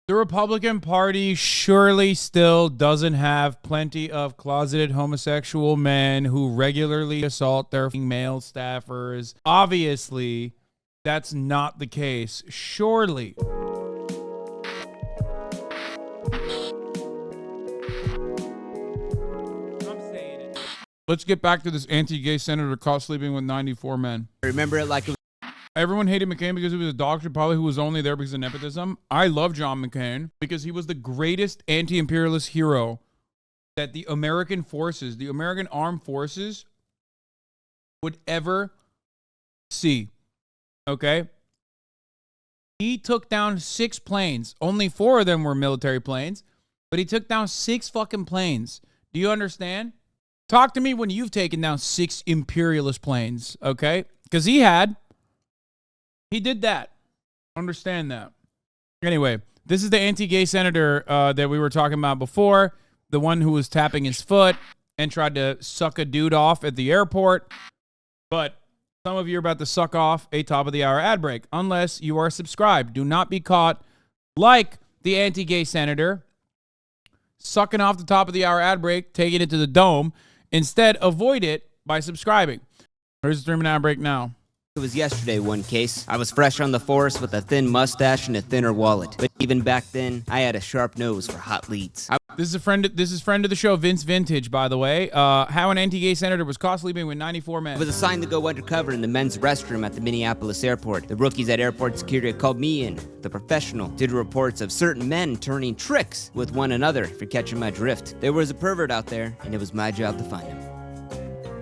The Republican Party surely still doesn't have plenty of closeted homosexual men who regularly assault their male staffers. Obviously, that's not the case. Surely. Let's get back to this anti-gay senator caught sleeping with 94 men. I remember it like it was. Everyone hated McCain because he was a doctor, probably who was only there because of nepotism. I love John McCain because he was the greatest anti-imperialist hero that the American forces, the American armed forces, would ever see. Okay? He took down 6 planes. Only 4 of them were military planes, but he took down 6 fucking planes. Do you understand? Talk to me when you've taken down 6 imperialist planes, okay? Because he did that. Understand that. Anyway, this is the anti-gay senator that we were talking about before, the one who was tapping his foot and tried to suck a dude off at the airport. But some of you are about to suck off a top-of-the-hour ad break, unless you are subscribed. Do not be caught like the anti-gay senator, sucking off the top-of-the-hour ad break, taking it to the dome. Instead, avoid it by subscribing. Here's the 3-minute ad break now. It was yesterday, one case. I was fresh on the force with a thin mustache and a thinner wallet. But even back then, I had a sharp nose for hot leads. This is friend of the show, Vince Vintage, by the way. How an anti-gay senator was caught sleeping with 94 men. I was assigned to go undercover in the men's restroom at the Minneapolis airport. The rookies at airport security called me in. The professional did reports of certain men turning tricks with one another for catching my drift. There was a pervert out there, and it was my job to find him.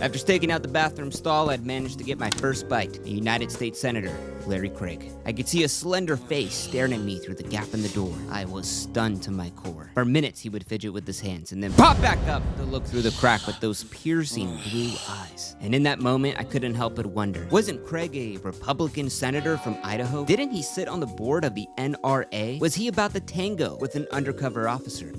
After staking out the bathroom stall, I'd managed to get my first bite, a United States Senator, Larry Craig. I could see a slender face staring at me through the gap in the door. I was stunned to my core. For minutes, he would fidget with his hands and then pop back up to look through the crack with those piercing blue eyes. And in that moment, I couldn't help but wonder, wasn't Craig a Republican senator from Idaho? Didn't he sit on the board of the NRA? Was he about to tango with an undercover officer?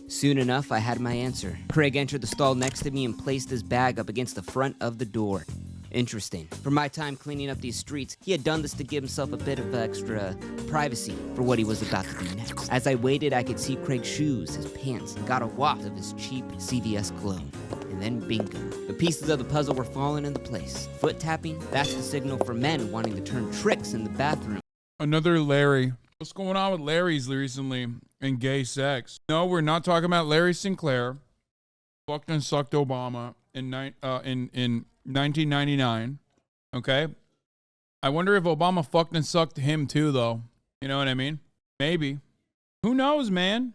Soon enough, I had my answer. Craig entered the stall next to me and placed his bag up against the front of the door. Interesting. For my time cleaning up these streets, he had done this to give himself a bit of extra privacy for what he was about to do next. As I waited, I could see Craig's shoes, his pants, got a waft of his cheap CVS cologne. And then bingo. The pieces of the puzzle were falling into place. Foot tapping, that's the signal for men wanting to turn tricks in the bathroom. Another Larry. What's going on with Larry's recently in gay sex? No, we're not talking about Larry Sinclair. Fucked and sucked Obama in 1999. Okay? I wonder if Obama fucked and sucked him too, though. You know what I mean? Maybe. Who knows, man?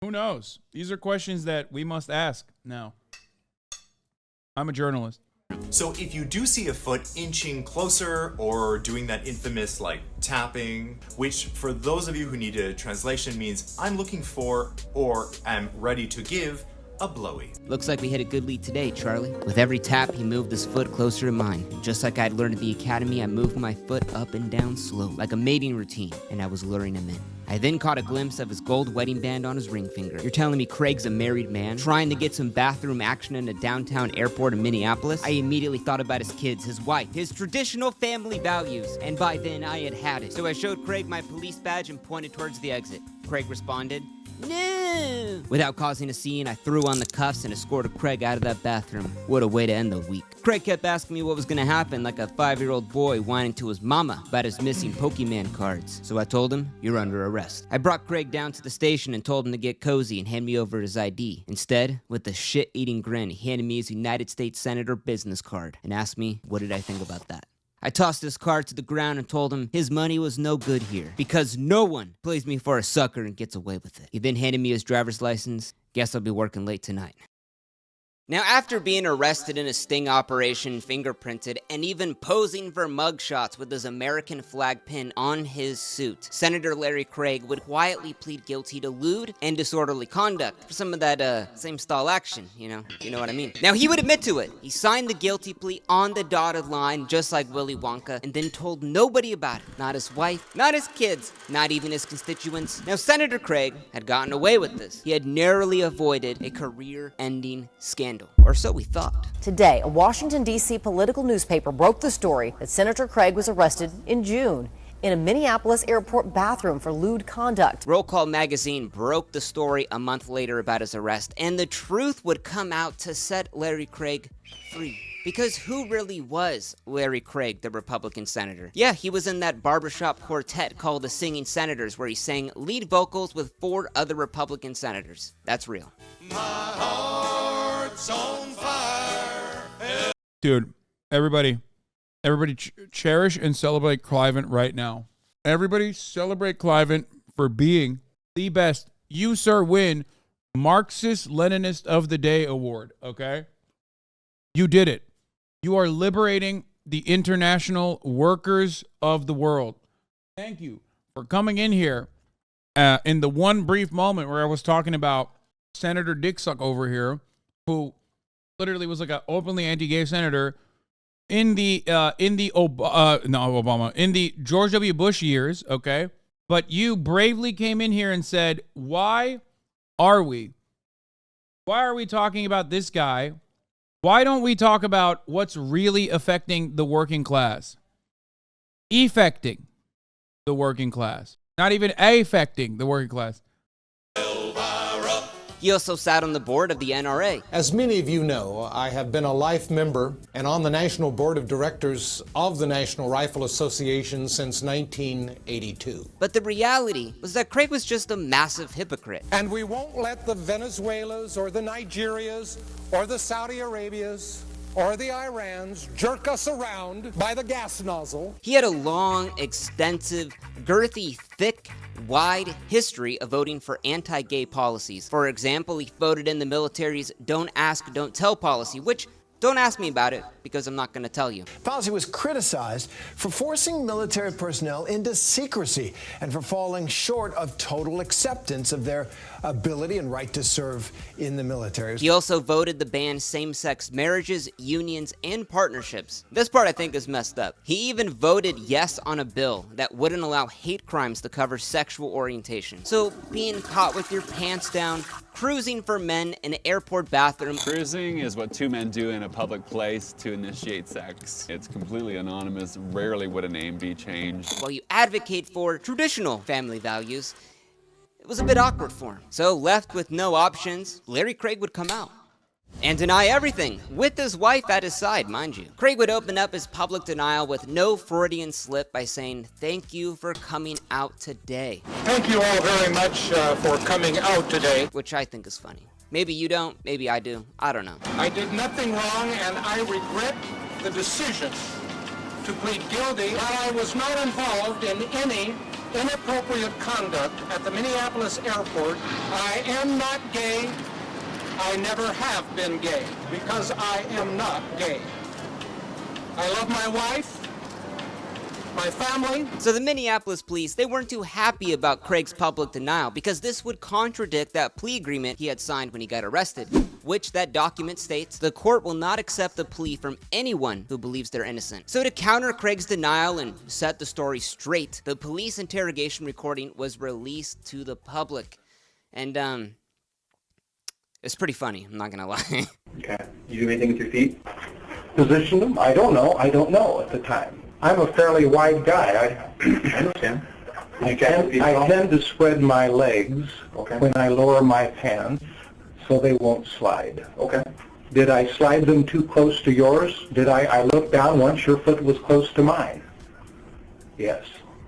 Who knows? These are questions that we must ask now. I'm a journalist. So if you do see a foot inching closer or doing that infamous like tapping, which for those of you who need a translation means I'm looking for or am ready to give a blowy. Looks like we hit a good lead today, Charlie. With every tap, he moved his foot closer to mine. Just like I'd learned at the academy, I moved my foot up and down slow, like a mating routine, and I was luring him in. I then caught a glimpse of his gold wedding band on his ring finger. You're telling me Craig's a married man, trying to get some bathroom action in a downtown airport in Minneapolis? I immediately thought about his kids, his wife, his traditional family values, and by then I had had it. So I showed Craig my police badge and pointed towards the exit. Craig responded, "No!" Without causing a scene, I threw on the cuffs and escorted Craig out of that bathroom. What a way to end the week. Craig kept asking me what was gonna happen, like a 5-year-old boy whining to his mama about his missing Pokemon cards. So I told him, "You're under arrest." I brought Craig down to the station and told him to get cozy and hand me over his ID. Instead, with a shit-eating grin, he handed me his United States Senator business card and asked me, what did I think about that? I tossed his card to the ground and told him his money was no good here, because no one plays me for a sucker and gets away with it. He then handed me his driver's license. Guess I'll be working late tonight. Now, after being arrested in a sting operation, fingerprinted, and even posing for mugshots with his American flag pin on his suit, Senator Larry Craig would quietly plead guilty to lewd and disorderly conduct for some of that, same style action, you know what I mean. Now, he would admit to it. He signed the guilty plea on the dotted line, just like Willy Wonka, and then told nobody about it. Not his wife, not his kids, not even his constituents. Now, Senator Craig had gotten away with this. He had narrowly avoided a career-ending scandal. Or so we thought. Today, a Washington, D.C. political newspaper broke the story that Senator Craig was arrested in June. in a Minneapolis airport bathroom for lewd conduct. Roll Call magazine broke the story a month later about his arrest, and the truth would come out to set Larry Craig free. Because who really was Larry Craig, the Republican senator? Yeah, he was in that barbershop quartet called the Singing Senators, where he sang lead vocals with 4 other Republican senators. That's real. My heart's on fire. Dude, everybody cherish and celebrate Clivent right now. Everybody celebrate Clivent for being the best. You, sir, win Marxist-Leninist of the Day award, okay? You did it. You are liberating the international workers of the world. Thank you for coming in here in the one brief moment where I was talking about Senator Dicksuck over here, who literally was like an openly anti-gay senator in the George W. Bush years, okay? But you bravely came in here and said, why are we talking about this guy? Why don't we talk about what's really affecting the working class? Effecting the working class. Not even affecting the working class. He also sat on the board of the NRA. As many of you know, I have been a life member and on the National Board of Directors of the National Rifle Association since 1982. But the reality was that Craig was just a massive hypocrite. And we won't let the Venezuelas or the Nigerias or the Saudi Arabias or the Irans jerk us around by the gas nozzle. He had a long, extensive, girthy, thick, wide history of voting for anti-gay policies. For example, he voted in the military's Don't Ask, Don't Tell policy, which, don't ask me about it, because I'm not going to tell you. Policy was criticized for forcing military personnel into secrecy and for falling short of total acceptance of their ability and right to serve in the military. He also voted to ban same-sex marriages, unions, and partnerships. This part I think is messed up. He even voted yes on a bill that wouldn't allow hate crimes to cover sexual orientation. So being caught with your pants down, cruising for men in an airport bathroom. Cruising is what 2 men do in a public place to initiate sex. It's completely anonymous. Rarely would a name be changed. While you advocate for traditional family values, it was a bit awkward for him. So left with no options, Larry Craig would come out and deny everything, with his wife at his side, mind you. Craig would open up his public denial with no Freudian slip by saying, "Thank you for coming out today." Thank you all very much for coming out today. Which I think is funny. Maybe you don't, maybe I do, I don't know. I did nothing wrong and I regret the decision to plead guilty. While I was not involved in any inappropriate conduct at the Minneapolis airport, I am not gay. I never have been gay because I am not gay. I love my wife, my family. So the Minneapolis police, they weren't too happy about Craig's public denial because this would contradict that plea agreement he had signed when he got arrested, which that document states the court will not accept a plea from anyone who believes they're innocent. So to counter Craig's denial and set the story straight, the police interrogation recording was released to the public. And it's pretty funny, I'm not gonna lie. Okay. You do anything with your feet? Position them? I don't know at the time. I'm a fairly wide guy. I understand. I tend to spread my legs when I lower my pants so they won't slide. Okay. Did I slide them too close to yours? I looked down once, your foot was close to mine. Yes.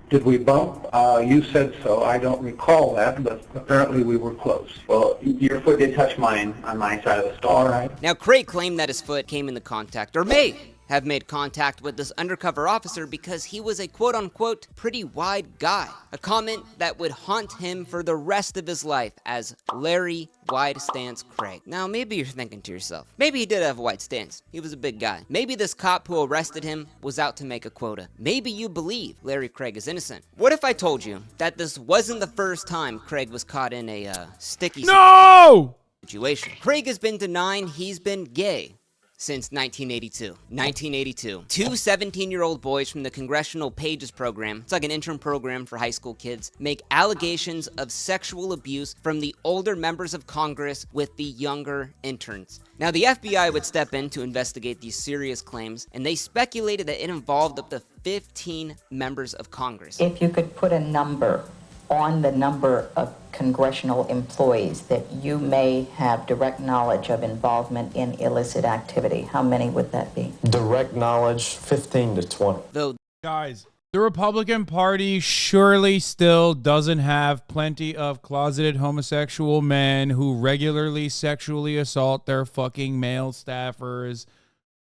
Did we bump? You said so. I don't recall that, but apparently we were close. Well, your foot did touch mine on my side of the stall. All right. Now, Craig claimed that his foot came into contact, or may have made contact with this undercover officer because he was a quote-unquote pretty wide guy. A comment that would haunt him for the rest of his life as Larry Wide Stance Craig. Now, maybe you're thinking to yourself, maybe he did have a wide stance. He was a big guy. Maybe this cop who arrested him was out to make a quota. Maybe you believe Larry Craig is innocent. What if I told you that this wasn't the first time Craig was caught in a sticky situation? Craig has been denying he's been gay since 1982. 1982. Two 17-year-old boys from the Congressional Pages program, it's like an intern program for high school kids, make allegations of sexual abuse from the older members of Congress with the younger interns. Now, the FBI would step in to investigate these serious claims, and they speculated that it involved up to 15 members of Congress. If you could put a number on the number of congressional employees that you may have direct knowledge of involvement in illicit activity, how many would that be? Direct knowledge, 15 to 20. Though, guys, the Republican Party surely still doesn't have plenty of closeted homosexual men who regularly sexually assault their fucking male staffers.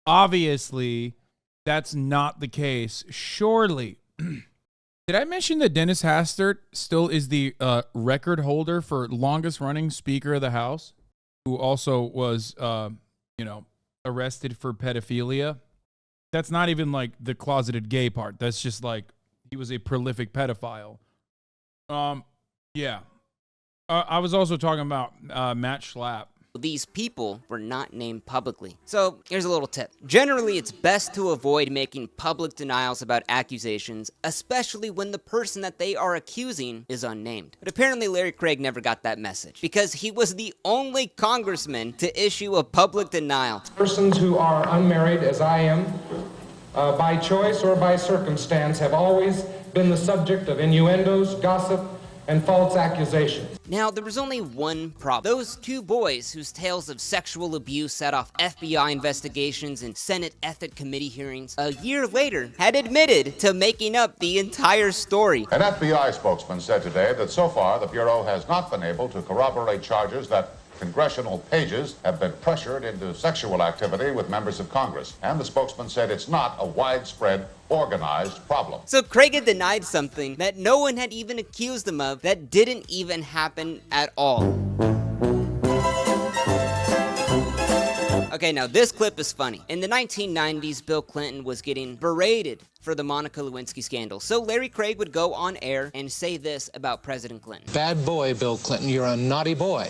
Obviously, that's not the case. Surely. Did I mention that Dennis Hastert still is the record holder for longest running Speaker of the House, who also was, arrested for pedophilia? That's not even like the closeted gay part. That's just like he was a prolific pedophile. Yeah. I was also talking about Matt Schlapp. these people were not named publicly. So here's a little tip. Generally, it's best to avoid making public denials about accusations, especially when the person that they are accusing is unnamed. But apparently Larry Craig never got that message, because he was the only congressman to issue a public denial. Persons who are unmarried, as I am, by choice or by circumstance, have always been the subject of innuendos, gossip, and false accusations. Now, there was only one problem. Those two boys whose tales of sexual abuse set off FBI investigations and Senate Ethics Committee hearings, a year later had admitted to making up the entire story. An FBI spokesman said today that so far the Bureau has not been able to corroborate charges that congressional pages have been pressured into sexual activity with members of Congress. And the spokesman said it's not a widespread, organized problem. So Craig had denied something that no one had even accused him of that didn't even happen at all. Okay, now this clip is funny. In the 1990s, Bill Clinton was getting berated for the Monica Lewinsky scandal. So Larry Craig would go on air and say this about President Clinton. Bad boy, Bill Clinton, you're a naughty boy.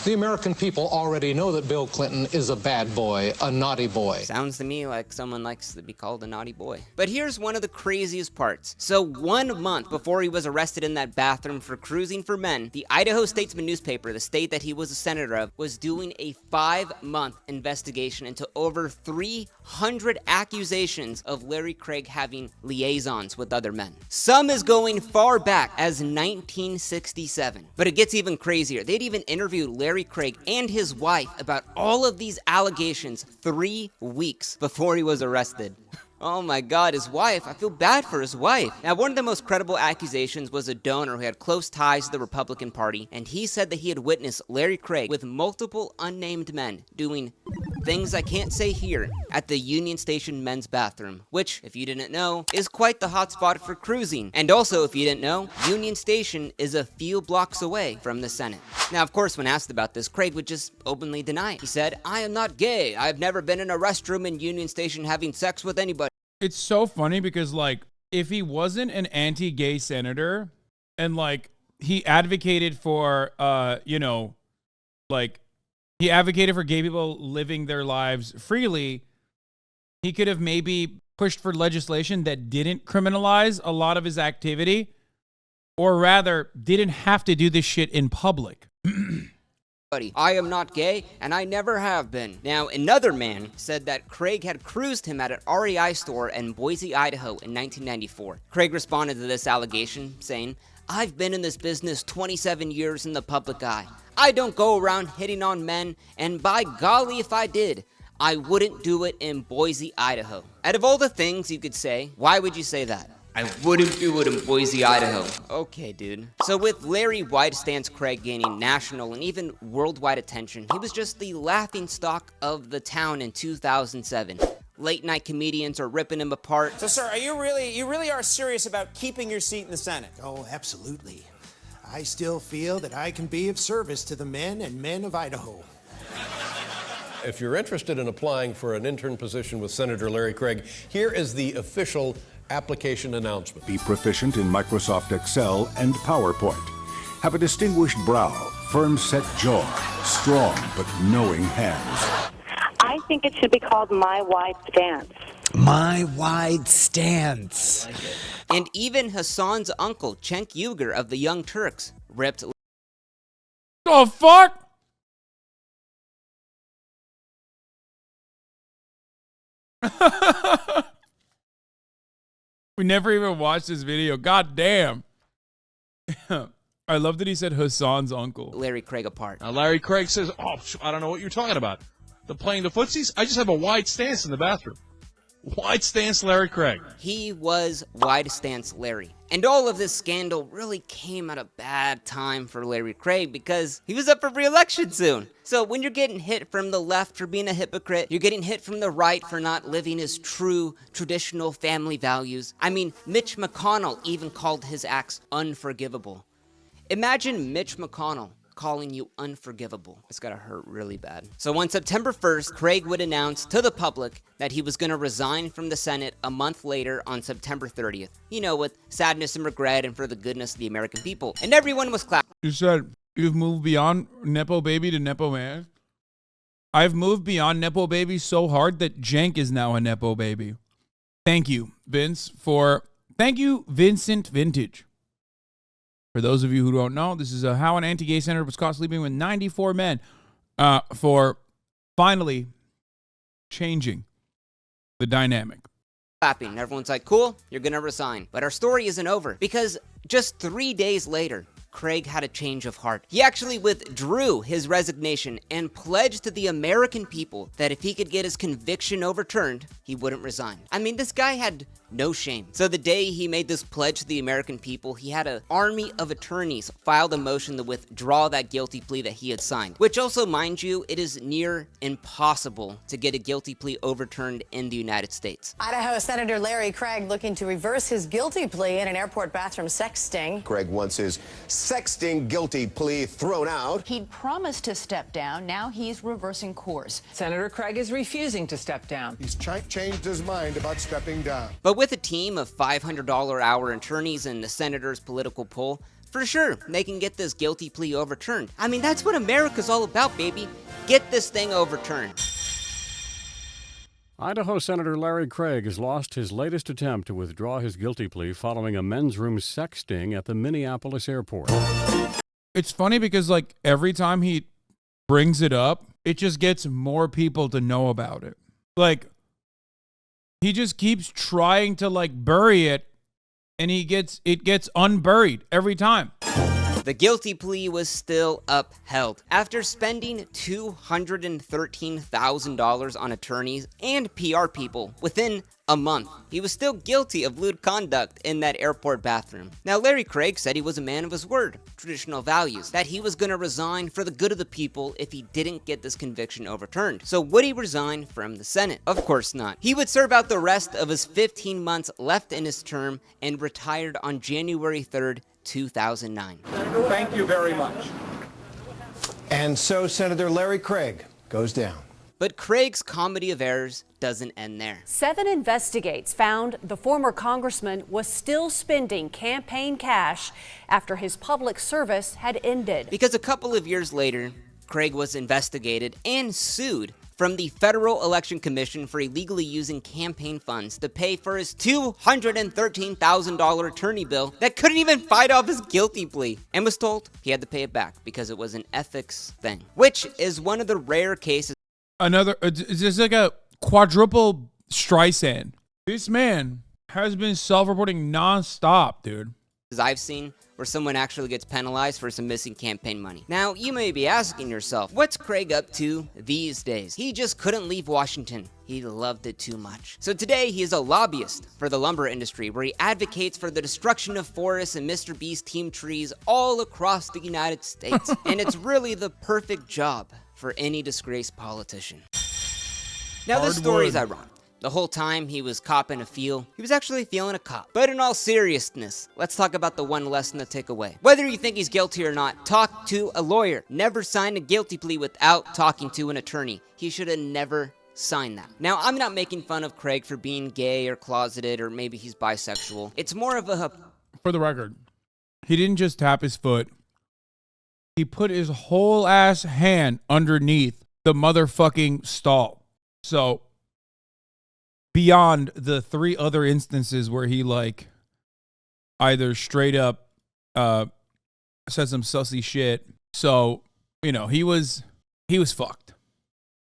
The American people already know that Bill Clinton is a bad boy, a naughty boy. Sounds to me like someone likes to be called a naughty boy. But here's one of the craziest parts. So 1 month before he was arrested in that bathroom for cruising for men, the Idaho Statesman newspaper, the state that he was a senator of, was doing a 5-month investigation into over 300 accusations of Larry Craig having liaisons with other men. Some is going far back as 1967. But it gets even crazier. They'd even interviewed Larry Craig and his wife about all of these allegations 3 weeks before he was arrested. Oh my God, his wife. I feel bad for his wife. Now, one of the most credible accusations was a donor who had close ties to the Republican Party, and he said that he had witnessed Larry Craig with multiple unnamed men doing things I can't say here at the Union Station men's bathroom, which, if you didn't know, is quite the hotspot for cruising. And also, if you didn't know, Union Station is a few blocks away from the Senate. Now, of course, when asked about this, Craig would just openly deny it. He said, "I am not gay. I've never been in a restroom in Union Station having sex with anybody." It's so funny because, like, if he wasn't an anti-gay senator and, like, he advocated for, he advocated for gay people living their lives freely, he could have maybe pushed for legislation that didn't criminalize a lot of his activity, or rather, didn't have to do this shit in public. I am not gay, and I never have been. Now, another man said that Craig had cruised him at an REI store in Boise, Idaho in 1994. Craig responded to this allegation, saying, "I've been in this business 27 years in the public eye. I don't go around hitting on men, and by golly if I did, I wouldn't do it in Boise, Idaho." Out of all the things you could say, why would you say that? I wouldn't do it in Boise, Idaho. Okay, dude. So with Larry Wide Stance Craig gaining national and even worldwide attention, he was just the laughingstock of the town in 2007. Late night comedians are ripping him apart. So, sir, are you really are serious about keeping your seat in the Senate? Oh, absolutely. I still feel that I can be of service to the men and men of Idaho. If you're interested in applying for an intern position with Senator Larry Craig, here is the official application announcement. Be proficient in Microsoft Excel and PowerPoint. Have a distinguished brow, firm set jaw, strong but knowing hands. I think it should be called My Wide Stance. My wide stance. And even Hassan's uncle, Cenk Uygur of the Young Turks, ripped. The fuck? We never even watched this video. God damn. I love that he said Hassan's uncle. Larry Craig apart. Now Larry Craig says, oh, I don't know what you're talking about. The playing the footsies? I just have a wide stance in the bathroom. Wide stance Larry Craig. He was wide stance Larry. And all of this scandal really came at a bad time for Larry Craig because he was up for re-election soon. So when you're getting hit from the left for being a hypocrite, you're getting hit from the right for not living his true traditional family values. I mean, Mitch McConnell even called his acts unforgivable. Imagine Mitch McConnell calling you unforgivable. It's gotta hurt really bad. So on September 1st, Craig would announce to the public that he was gonna resign from the Senate a month later on September 30th. You know, with sadness and regret and for the goodness of the American people. And everyone was clapping. You said you've moved beyond Nepo baby to Nepo man. I've moved beyond Nepo baby so hard that Cenk is now a Nepo baby. Thank you, Vince, thank you, Vincent Vintage. For those of you who don't know, this is how an anti-gay senator was caught sleeping with 94 men for finally changing the dynamic. Clapping. Everyone's like, cool, you're gonna resign. But our story isn't over because just 3 days later, Craig had a change of heart. He actually withdrew his resignation and pledged to the American people that if he could get his conviction overturned, he wouldn't resign. I mean, this guy had no shame. So the day he made this pledge to the American people, he had an army of attorneys filed a motion to withdraw that guilty plea that he had signed. Which also, mind you, it is near impossible to get a guilty plea overturned in the United States. Idaho Senator Larry Craig looking to reverse his guilty plea in an airport bathroom sex sting. Craig wants his sexting guilty plea thrown out. He'd promised to step down. Now he's reversing course. Senator Craig is refusing to step down. He's changed his mind about stepping down. But with a team of $500 hour attorneys and the senator's political pull, for sure, they can get this guilty plea overturned. I mean, that's what America's all about, baby. Get this thing overturned. Idaho Senator Larry Craig has lost his latest attempt to withdraw his guilty plea following a men's room sex sting at the Minneapolis airport. It's funny because, like, every time he brings it up, it just gets more people to know about it. Like, he just keeps trying to, like, bury it, and it gets unburied every time. The guilty plea was still upheld. After spending $213,000 on attorneys and PR people within a month, he was still guilty of lewd conduct in that airport bathroom. Now, Larry Craig said he was a man of his word, traditional values, that he was going to resign for the good of the people if he didn't get this conviction overturned. So would he resign from the Senate? Of course not. He would serve out the rest of his 15 months left in his term and retired on January 3rd, 2009. Thank you very much. And so Senator Larry Craig goes down. But Craig's comedy of errors doesn't end there. 7 investigates found the former congressman was still spending campaign cash after his public service had ended. Because a couple of years later, Craig was investigated and sued from the Federal Election Commission for illegally using campaign funds to pay for his $213,000 attorney bill that couldn't even fight off his guilty plea, and was told he had to pay it back because it was an ethics thing, which is one of the rare cases. It's just like a quadruple Streisand. This man has been self-reporting nonstop, dude. I've seen where someone actually gets penalized for some missing campaign money. Now, you may be asking yourself, what's Craig up to these days? He just couldn't leave Washington. He loved it too much. So today, he is a lobbyist for the lumber industry, where he advocates for the destruction of forests and Mr. Beast team trees all across the United States. And it's really the perfect job for any disgraced politician. Now, this story is ironic. The whole time he was copping a feel, he was actually feeling a cop. But in all seriousness, let's talk about the one lesson to take away. Whether you think he's guilty or not, talk to a lawyer. Never sign a guilty plea without talking to an attorney. He should have never signed that. Now, I'm not making fun of Craig for being gay or closeted, or maybe he's bisexual. It's more of a... For the record, he didn't just tap his foot. He put his whole ass hand underneath the motherfucking stall. So beyond the 3 other instances where he like either straight up said some sussy shit. So, you know, he was fucked.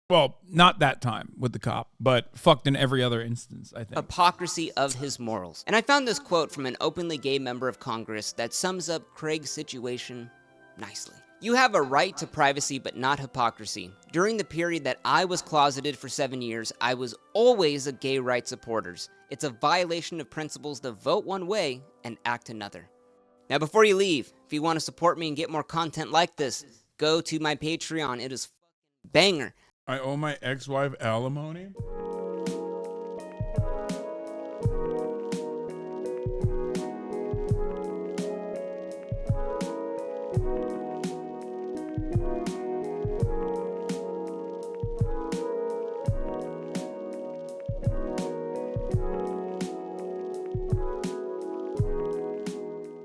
Well, not that time with the cop, but fucked in every other instance, I think. Hypocrisy of his morals. And I found this quote from an openly gay member of Congress that sums up Craig's situation nicely. You have a right to privacy, but not hypocrisy. During the period that I was closeted for 7 years, I was always a gay rights supporter. It's a violation of principles to vote one way and act another. Now, before you leave, if you want to support me and get more content like this, go to my Patreon. It is banger. I owe my ex-wife alimony.